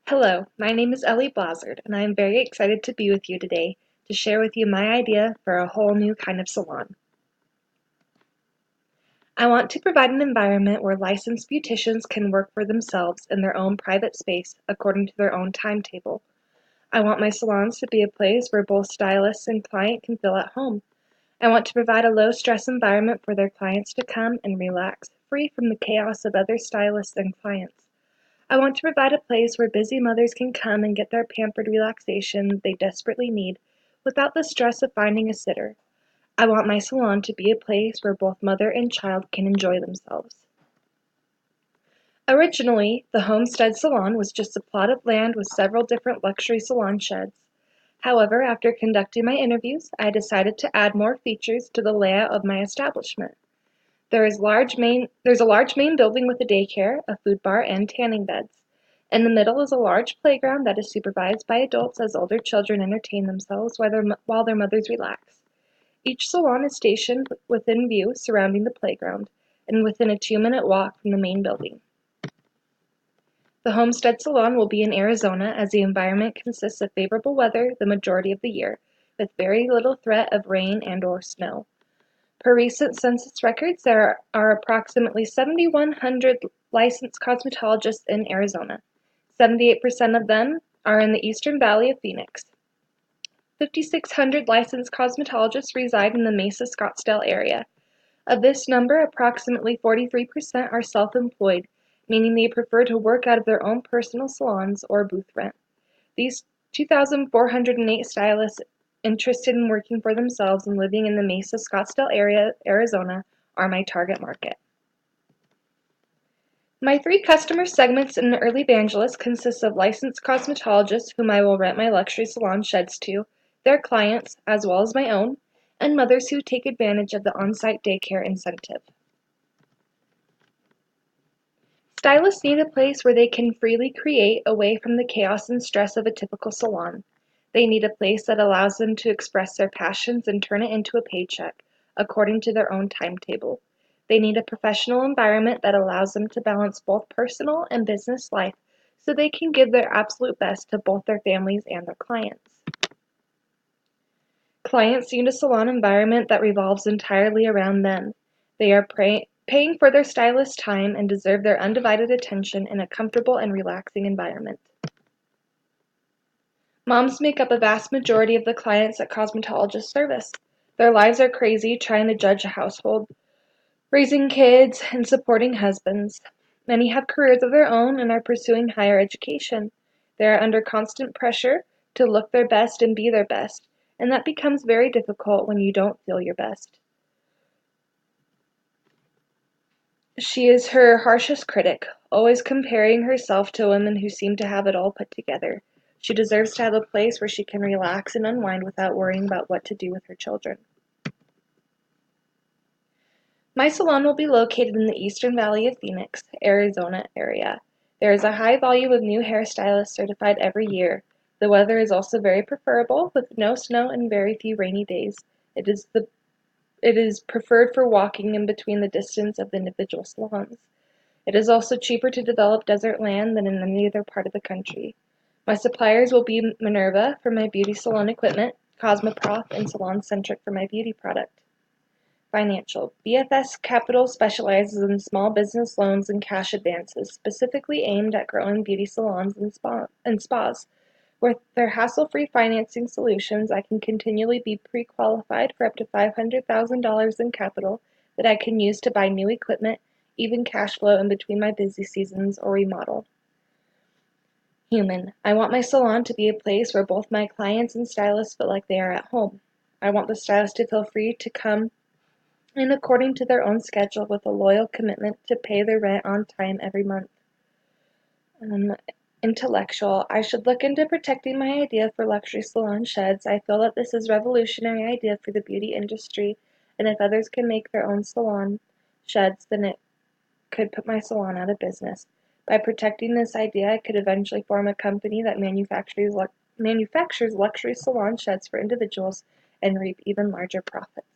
Hello, my name is Ellie Blazard, and I am very excited to be with you today to share with you my idea for a whole new kind of salon. I want to provide an environment where licensed beauticians can work for themselves in their own private space according to their own timetable. I want my salons to be a place where both stylists and client can feel at home. I want to provide a low-stress environment for their clients to come and relax, free from the chaos of other stylists and clients. I want to provide a place where busy mothers can come and get their pampered relaxation they desperately need without the stress of finding a sitter. I want my salon to be a place where both mother and child can enjoy themselves. Originally, the Homestead Salon was just a plot of land with several different luxury salon sheds. However, after conducting my interviews, I decided to add more features to the layout of my establishment. There's a large main building with a daycare, a food bar, and tanning beds. In the middle is a large playground that is supervised by adults as older children entertain themselves while their mothers relax. Each salon is stationed within view surrounding the playground and within a 2-minute walk from the main building. The Homestead Salon will be in Arizona as the environment consists of favorable weather the majority of the year, with very little threat of rain and/or snow. Per recent census records, there are approximately 7,100 licensed cosmetologists in Arizona. 78% of them are in the Eastern Valley of Phoenix. 5,600 licensed cosmetologists reside in the Mesa-Scottsdale area. Of this number, approximately 43% are self-employed, meaning they prefer to work out of their own personal salons or booth rent. These 2,408 stylists interested in working for themselves and living in the Mesa-Scottsdale area, Arizona, are my target market. My 3 customer segments in the early evangelist consists of licensed cosmetologists whom I will rent my luxury salon sheds to, their clients, as well as my own, and mothers who take advantage of the on-site daycare incentive. Stylists need a place where they can freely create away from the chaos and stress of a typical salon. They need a place that allows them to express their passions and turn it into a paycheck, according to their own timetable. They need a professional environment that allows them to balance both personal and business life so they can give their absolute best to both their families and their clients. Clients need a salon environment that revolves entirely around them. They are paying for their stylist's time and deserve their undivided attention in a comfortable and relaxing environment. Moms make up a vast majority of the clients that cosmetologists service. Their lives are crazy trying to judge a household, raising kids, and supporting husbands. Many have careers of their own and are pursuing higher education. They are under constant pressure to look their best and be their best, and that becomes very difficult when you don't feel your best. She is her harshest critic, always comparing herself to women who seem to have it all put together. She deserves to have a place where she can relax and unwind without worrying about what to do with her children. My salon will be located in the Eastern Valley of Phoenix, Arizona area. There is a high volume of new hairstylists certified every year. The weather is also very preferable, with no snow and very few rainy days. It is preferred for walking in between the distance of the individual salons. It is also cheaper to develop desert land than in any other part of the country. My suppliers will be Minerva for my beauty salon equipment, Cosmoprof, and Salon Centric for my beauty product. Financial. BFS Capital specializes in small business loans and cash advances, specifically aimed at growing beauty salons and spas. With their hassle-free financing solutions, I can continually be pre-qualified for up to $500,000 in capital that I can use to buy new equipment, even cash flow in between my busy seasons, or remodel. Human. I want my salon to be a place where both my clients and stylists feel like they are at home. I want the stylists to feel free to come in according to their own schedule with a loyal commitment to pay their rent on time every month. Intellectual. I should look into protecting my idea for luxury salon sheds. I feel that this is a revolutionary idea for the beauty industry, and if others can make their own salon sheds, then it could put my salon out of business. By protecting this idea, I could eventually form a company that manufactures luxury salon sheds for individuals and reap even larger profits.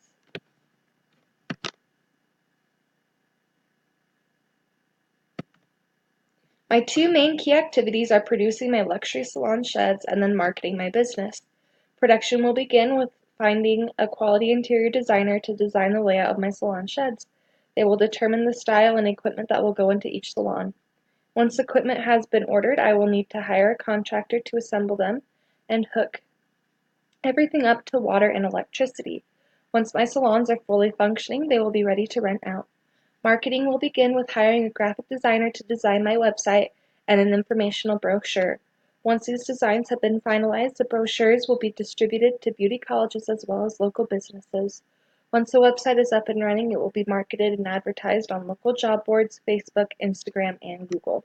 My two main key activities are producing my luxury salon sheds and then marketing my business. Production will begin with finding a quality interior designer to design the layout of my salon sheds. They will determine the style and equipment that will go into each salon. Once equipment has been ordered, I will need to hire a contractor to assemble them and hook everything up to water and electricity. Once my salons are fully functioning, they will be ready to rent out. Marketing will begin with hiring a graphic designer to design my website and an informational brochure. Once these designs have been finalized, the brochures will be distributed to beauty colleges as well as local businesses. Once the website is up and running, it will be marketed and advertised on local job boards, Facebook, Instagram, and Google.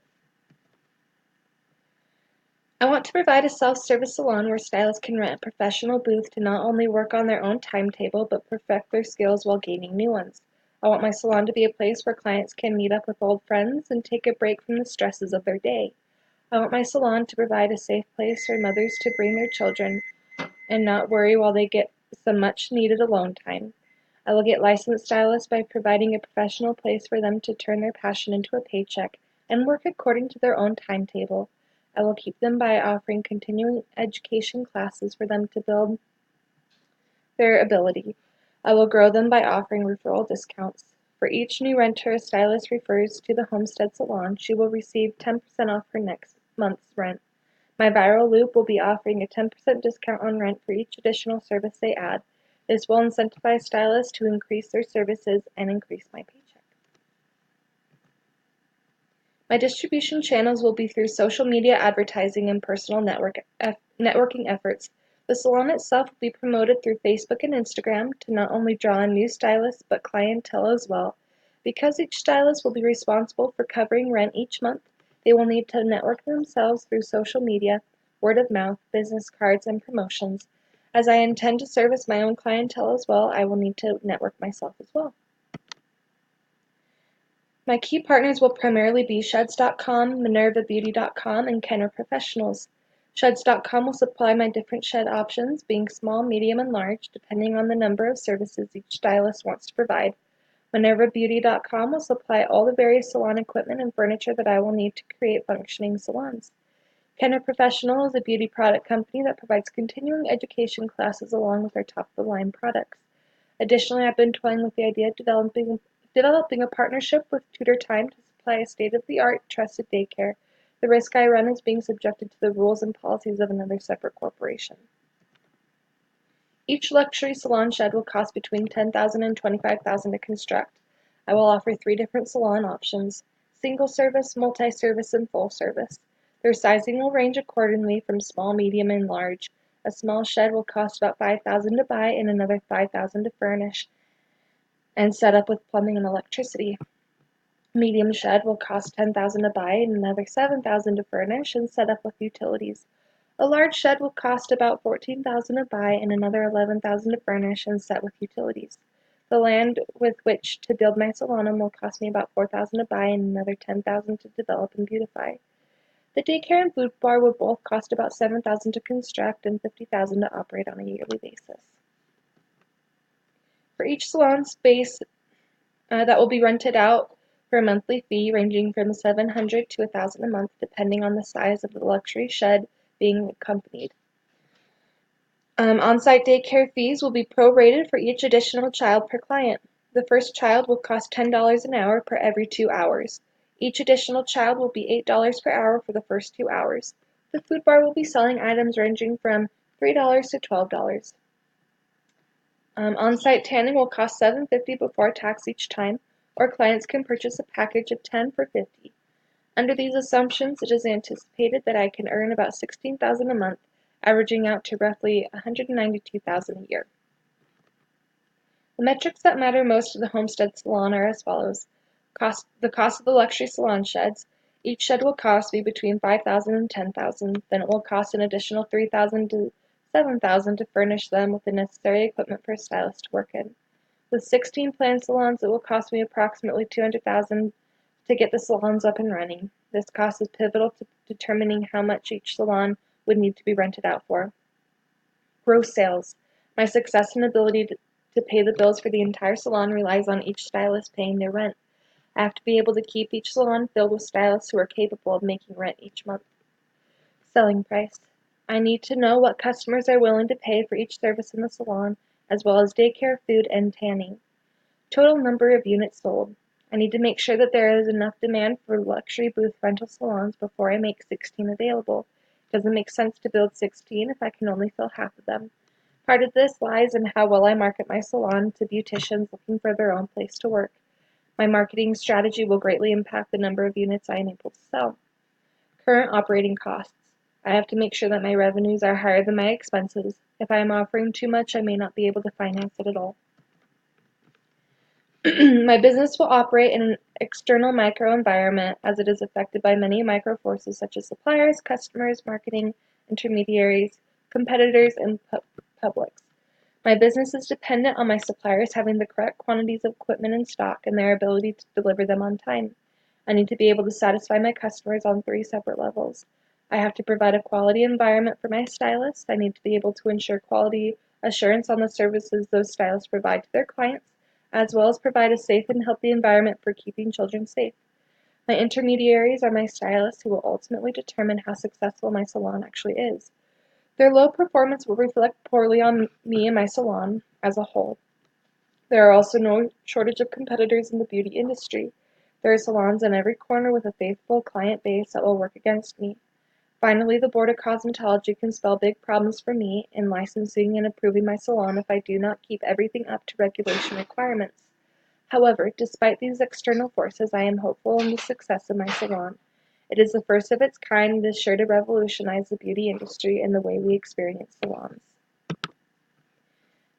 I want to provide a self-service salon where stylists can rent a professional booth to not only work on their own timetable, but perfect their skills while gaining new ones. I want my salon to be a place where clients can meet up with old friends and take a break from the stresses of their day. I want my salon to provide a safe place for mothers to bring their children and not worry while they get some much-needed alone time. I will get licensed stylists by providing a professional place for them to turn their passion into a paycheck and work according to their own timetable. I will keep them by offering continuing education classes for them to build their ability. I will grow them by offering referral discounts. For each new renter a stylist refers to the Homestead Salon, she will receive 10% off her next month's rent. My viral loop will be offering a 10% discount on rent for each additional service they add. This will incentivize stylists to increase their services and increase my paycheck. My distribution channels will be through social media advertising and personal networking efforts. The salon itself will be promoted through Facebook and Instagram to not only draw in new stylists but clientele as well. Because each stylist will be responsible for covering rent each month, they will need to network themselves through social media, word of mouth, business cards, and promotions. As I intend to service my own clientele as well, I will need to network myself as well. My key partners will primarily be Sheds.com, MinervaBeauty.com, and Kenner Professionals. Sheds.com will supply my different shed options, being small, medium, and large, depending on the number of services each stylist wants to provide. MinervaBeauty.com will supply all the various salon equipment and furniture that I will need to create functioning salons. Kenner Professional is a beauty product company that provides continuing education classes along with their top-of-the-line products. Additionally, I've been toying with the idea of developing a partnership with Tutor Time to supply a state-of-the-art, trusted daycare. The risk I run is being subjected to the rules and policies of another separate corporation. Each luxury salon shed will cost between $10,000 and $25,000 to construct. I will offer 3 different salon options: single service, multi-service, and full service. Their sizing will range accordingly from small, medium, and large. A small shed will cost about $5,000 to buy and another $5,000 to furnish and set up with plumbing and electricity. Medium shed will cost $10,000 to buy and another $7,000 to furnish and set up with utilities. A large shed will cost about $14,000 to buy and another $11,000 to furnish and set with utilities. The land with which to build my salon will cost me about $4,000 to buy and another $10,000 to develop and beautify. The daycare and food bar will both cost about $7,000 to construct and $50,000 to operate on a yearly basis. For each salon space that will be rented out for a monthly fee ranging from $700 to $1,000 a month, depending on the size of the luxury shed being accompanied. On-site daycare fees will be prorated for each additional child per client. The first child will cost $10 an hour per every 2 hours. Each additional child will be $8 per hour for the first 2 hours. The food bar will be selling items ranging from $3 to $12. On-site tanning will cost $7.50 before tax each time, or clients can purchase a package of 10 for $50. Under these assumptions, it is anticipated that I can earn about $16,000 a month, averaging out to roughly $192,000 a year. The metrics that matter most to the Homestead Salon are as follows. The cost of the luxury salon sheds. Each shed will cost me between $5,000 and $10,000. Then it will cost an additional $3,000 to $7,000 to furnish them with the necessary equipment for a stylist to work in. With 16 planned salons, it will cost me approximately $200,000 to get the salons up and running. This cost is pivotal to determining how much each salon would need to be rented out for. Gross sales. My success and ability to pay the bills for the entire salon relies on each stylist paying their rent. I have to be able to keep each salon filled with stylists who are capable of making rent each month. Selling price. I need to know what customers are willing to pay for each service in the salon, as well as daycare, food, and tanning. Total number of units sold. I need to make sure that there is enough demand for luxury booth rental salons before I make 16 available. It doesn't make sense to build 16 if I can only fill half of them. Part of this lies in how well I market my salon to beauticians looking for their own place to work. My marketing strategy will greatly impact the number of units I am able to sell. Current operating costs. I have to make sure that my revenues are higher than my expenses. If I am offering too much, I may not be able to finance it at all. My business will operate in an external microenvironment as it is affected by many micro forces such as suppliers, customers, marketing, intermediaries, competitors, and publics. My business is dependent on my suppliers having the correct quantities of equipment in stock and their ability to deliver them on time. I need to be able to satisfy my customers on 3 separate levels. I have to provide a quality environment for my stylists. I need to be able to ensure quality assurance on the services those stylists provide to their clients, as well as provide a safe and healthy environment for keeping children safe. My intermediaries are my stylists who will ultimately determine how successful my salon actually is. Their low performance will reflect poorly on me and my salon as a whole. There are also no shortage of competitors in the beauty industry. There are salons in every corner with a faithful client base that will work against me. Finally, the Board of Cosmetology can spell big problems for me in licensing and approving my salon if I do not keep everything up to regulation requirements. However, despite these external forces, I am hopeful in the success of my salon. It is the first of its kind and is sure to revolutionize the beauty industry and the way we experience salons.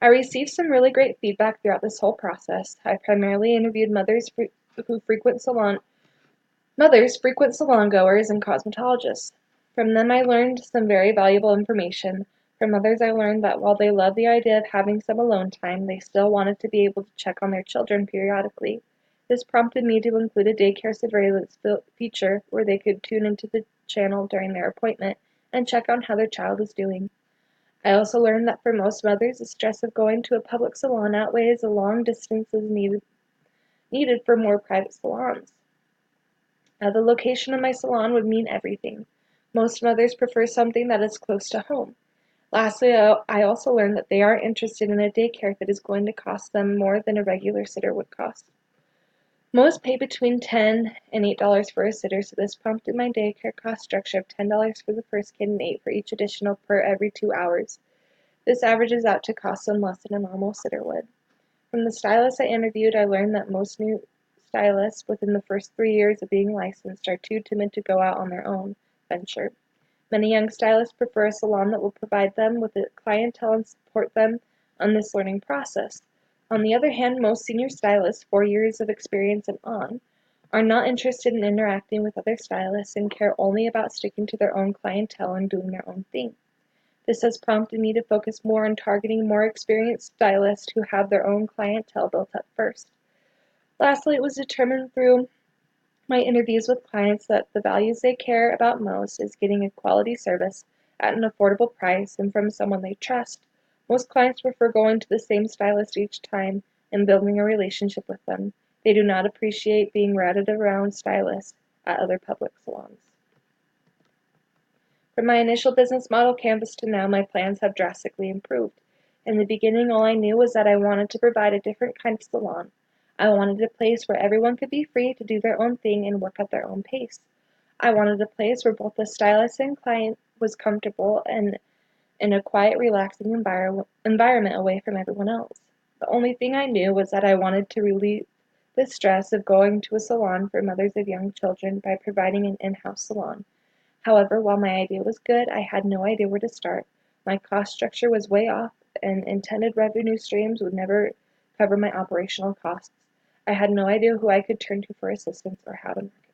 I received some really great feedback throughout this whole process. I primarily interviewed mothers who frequent salon goers, and cosmetologists. From them I learned some very valuable information. From others I learned that while they loved the idea of having some alone time, they still wanted to be able to check on their children periodically. This prompted me to include a daycare surveillance feature where they could tune into the channel during their appointment and check on how their child is doing. I also learned that for most mothers, the stress of going to a public salon outweighs the long distances needed for more private salons. The location of my salon would mean everything. Most mothers prefer something that is close to home. Lastly, I also learned that they aren't interested in a daycare that is going to cost them more than a regular sitter would cost. Most pay between $10 and $8 for a sitter, so this prompted my daycare cost structure of $10 for the first kid and $8 for each additional per every 2 hours. This averages out to cost them less than a normal sitter would. From the stylists I interviewed, I learned that most new stylists within the first 3 years of being licensed are too timid to go out on their own venture. Many young stylists prefer a salon that will provide them with a clientele and support them on this learning process. On the other hand, most senior stylists, 4 years of experience and on, are not interested in interacting with other stylists and care only about sticking to their own clientele and doing their own thing. This has prompted me to focus more on targeting more experienced stylists who have their own clientele built up first. Lastly, it was determined through my interviews with clients that the values they care about most is getting a quality service at an affordable price and from someone they trust. Most clients prefer going to the same stylist each time and building a relationship with them. They do not appreciate being routed around stylists at other public salons. From my initial business model canvas to now, my plans have drastically improved. In the beginning, all I knew was that I wanted to provide a different kind of salon. I wanted a place where everyone could be free to do their own thing and work at their own pace. I wanted a place where both the stylist and client was comfortable and in a quiet, relaxing environment away from everyone else. The only thing I knew was that I wanted to relieve the stress of going to a salon for mothers of young children by providing an in-house salon. However, while my idea was good, I had no idea where to start. My cost structure was way off, and intended revenue streams would never cover my operational costs. I had no idea who I could turn to for assistance or how to market.